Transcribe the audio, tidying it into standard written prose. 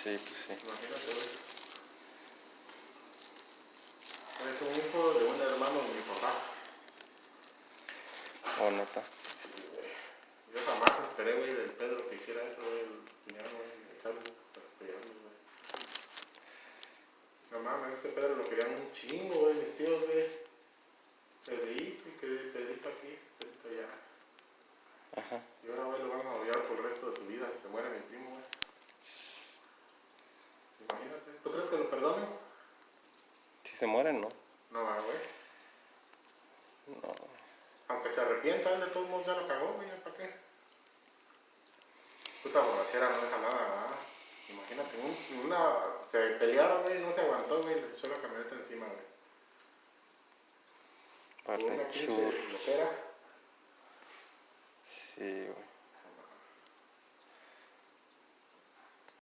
Sí, pues sí. Imagínate, güey. Es un hijo de un hermano de mi papá. Oh, neta. Sí, güey. Yo jamás esperé, güey, del Pedro que hiciera eso, güey, el cuñado, güey, de Carlos, para pegarnos, güey. No mames, ese Pedro lo querían un chingo, güey, mis tíos, güey. Pedrito, y que Pedrito aquí, Pedrito allá. Ajá. Y ahora, güey, lo van a odiar por el resto de su vida. Se muere mi primo, güey. Imagínate. ¿Tú crees que lo perdonen? Si se mueren, ¿no? No va, güey. No. Aunque se arrepienta, él de todos modos ya lo cagó, güey. ¿Para qué? Puta borrachera no deja nada, ¿verdad? Imagínate, se pelearon, güey, no se aguantó, güey, les echó la camioneta encima, güey. Por una pinche Barrechur. loquera. Sí, güey.